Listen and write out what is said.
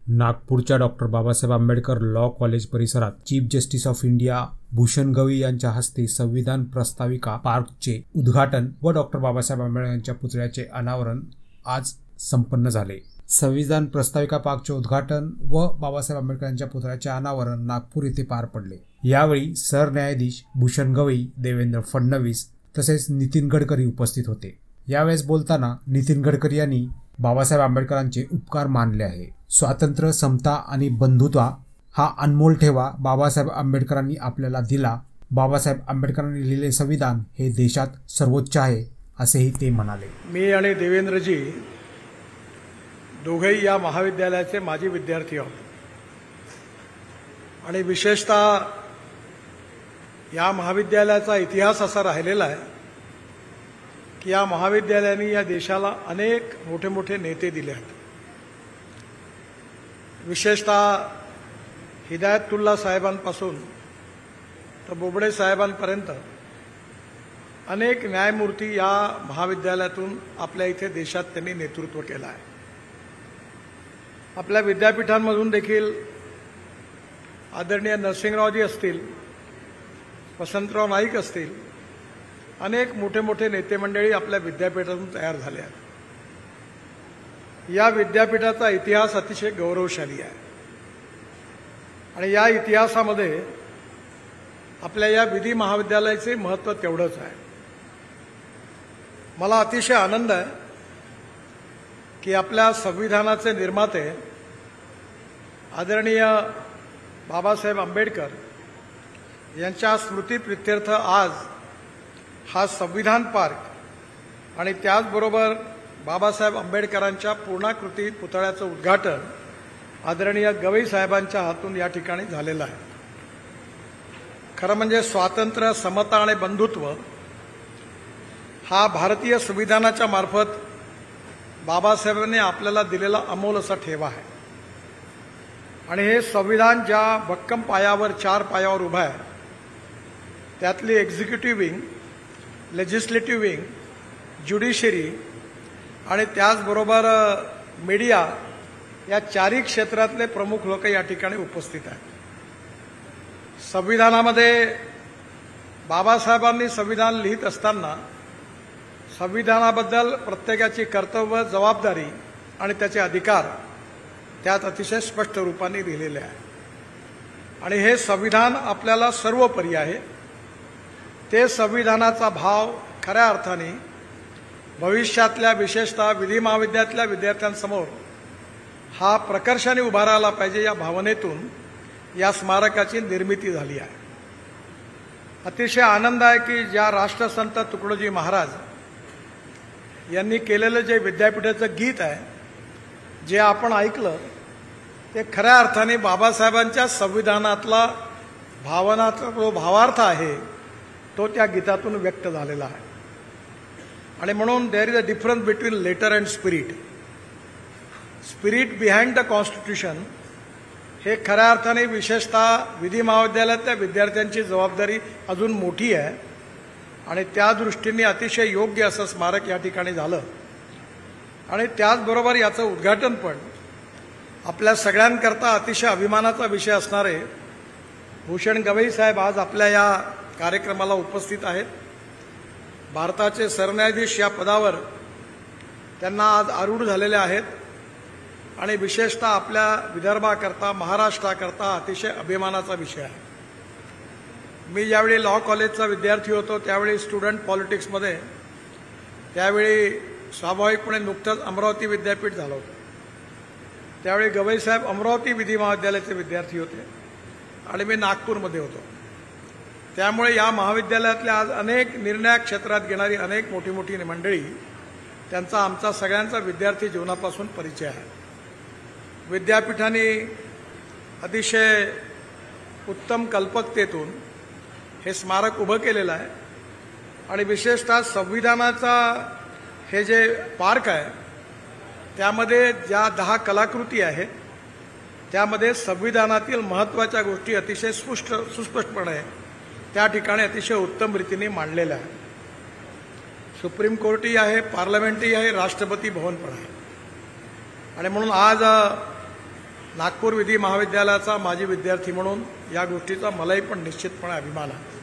नागपूरच्या doctor Babasaheb Ambedkar law college परिसरात chief justice of India Bhushan Gavai यांच्या हस्ते संविधान प्रस्ताविका पार्कचे उद्घाटन व डॉक्टर बाबासाहेब आंबेडकर यांच्या पुतळ्याचे अनावरण आज संपन्न झाले। संविधान प्रस्ताविका पार्कचे उद्घाटन व बाबासाहेब आंबेडकर यांच्या पुतळ्याचे अनावरण नागपूर येथे पार पडले। यावेळी सरन्यायाधीश भूषण गवई, देवेंद्र फडणवीस तसेच नितीन गडकरी उपस्थित होते। यावेळेस बोलताना नितीन गडकरी यांनी बाबासाहेब आंबेडकरांचे उपकार मानले आहे। स्वातंत्र्य, समता आणि बंधुत्व हा अनमोल ठेवा बाबासाहेब आंबेडकरांनी आपल्याला दिला। बाबासाहेब आंबेडकरांनी लिहिलेले संविधान हे देशात सर्वोच्च आहे असेही ते म्हणाले। मी आणि देवेंद्रजी दोघेही या महाविद्यालयाचे माजी विद्यार्थी आहोत आणि विशेषतः या महाविद्यालयाचा इतिहास असा राहिलेला आहे की या महाविद्यालयाने या देशाला अनेक मोठे मोठे नेते दिले आहेत। विशेषतः हिदायतुल्ला साहेबांपासून तर बोबडे साहेबांपर्यंत अनेक न्यायमूर्ती या महाविद्यालयातून आपल्या इथे देशात त्यांनी नेतृत्व केलं आहे। आपल्या विद्यापीठांमधून देखील आदरणीय नरसिंहरावजी असतील, वसंतराव नाईक असतील, अनेक मोठे मोठे नेते मंडळी आपल्या विद्यापीठातून तयार झाले आहेत। या विद्यापीठाचा इतिहास अतिशय गौरवशाली आहे आणि या इतिहासामध्ये आपल्या या विधी महाविद्यालयाचे महत्त्व तेवढंच आहे। मला अतिशय आनंद आहे की आपल्या संविधानाचे निर्माते आदरणीय बाबासाहेब आंबेडकर यांच्या स्मृतिप्रित्यर्थ आज हा संविधान पार्क आणि त्याचबरोबर बाबासाहेब आंबेडकरांच्या पूर्णाकृती पुतळ्याचं उद्घाटन आदरणीय गवई साहेबांच्या हातून या ठिकाणी झालेलं आहे। खरं म्हणजे स्वातंत्र्य, समता आणि बंधुत्व हा भारतीय संविधानाच्या मार्फत बाबासाहेबांनी आपल्याला दिलेला अमोल असा ठेवा आहे आणि हे संविधान ज्या भक्कम पायावर, 4 पायावर उभं आहे त्यातली executive wing, legislative wing, judiciary आणि त्याचबरोबर मीडिया या 4ही क्षेत्रातले प्रमुख लोक या ठिकाणी उपस्थित आहेत। संविधानामध्ये बाबासाहेबांनी संविधान लिहित असताना संविधानाबद्दल प्रत्येकाची कर्तव्य, जबाबदारी आणि त्याचे अधिकार त्यात अतिशय स्पष्ट रूपाने लिहिलेले आहे आणि हे संविधान आपल्याला सर्वोपरी आहे। ते संविधानाचा भाव खऱ्या अर्थाने भविष्यातल्या विशेषतः विधी महाविद्यालयातल्या विद्यार्थ्यांसमोर हा प्रकर्षाने उभा राहिला पाहिजे या भावनेतून या स्मारकाची निर्मिती झाली आहे। अतिशय आनंद आहे की ज्या राष्ट्रसंत तुकडोजी महाराज यांनी केलेलं जे विद्यापीठाचं गीत आहे, जे आपण ऐकलं, ते खऱ्या अर्थाने बाबासाहेबांच्या संविधानातला भावनाचा जो भावार्थ आहे तो त्या गीतातून व्यक्त झालेला आहे आणि म्हणून there is a difference between letter and spirit. Spirit behind the constitution हे खऱ्या अर्थाने विशेषतः विधी महाविद्यालयातल्या विद्यार्थ्यांची जबाबदारी अजून मोठी आहे आणि त्या दृष्टीने अतिशय योग्य असं स्मारक या ठिकाणी झालं आणि त्याचबरोबर याचं उद्घाटन पण आपल्या सगळ्यांकरता अतिशय अभिमानाचा विषय असणारे भूषण गवई साहेब आज आपल्या या कार्यक्रमाला उपस्थित आहेत। भारताचे सरन्यायाधीश या पदावर त्यांना आज आरूढ झालेले आहेत आणि विशेषतः आपल्या विदर्भाकरता, महाराष्ट्राकरता अतिशय अभिमानाचा विषय आहे। मी ज्यावेळी लॉ कॉलेजचा विद्यार्थी होतो त्यावेळी स्टुडंट पॉलिटिक्समध्ये त्यावेळी स्वाभाविकपणे नुकतंच अमरावती विद्यापीठ झालं होतं। त्यावेळी गवई साहेब अमरावती विधी महाविद्यालयाचे विद्यार्थी होते आणि मी नागपूरमध्ये होतो। त्यामुळे या महाविद्यालयातल्या आज अनेक निर्णायक क्षेत्रात घेणारी अनेक मोठी मोठी मंडळी त्यांचा आमचा सगळ्यांचा विद्यार्थी जीवनापासून परिचय आहे। विद्यापीठाने अतिशय उत्तम कल्पकतेतून हे स्मारक उभं केलेलं आहे आणि विशेषतः संविधानाचा हे जे पार्क आहे त्यामध्ये ज्या 10 कलाकृती आहेत त्यामध्ये संविधानातील महत्त्वाच्या गोष्टी अतिशय सुस्पष्टपणे त्या ठिकाणी अतिशय उत्तम रीतीने मांडलेल्या आहे। सुप्रीम कोर्टही आहे, पार्लमेंटही आहे, राष्ट्रपती भवन पण आहे आणि म्हणून आज नागपूर विधी महाविद्यालयाचा माजी विद्यार्थी म्हणून या गोष्टीचा मलाही पण निश्चितपणे अभिमान आहे.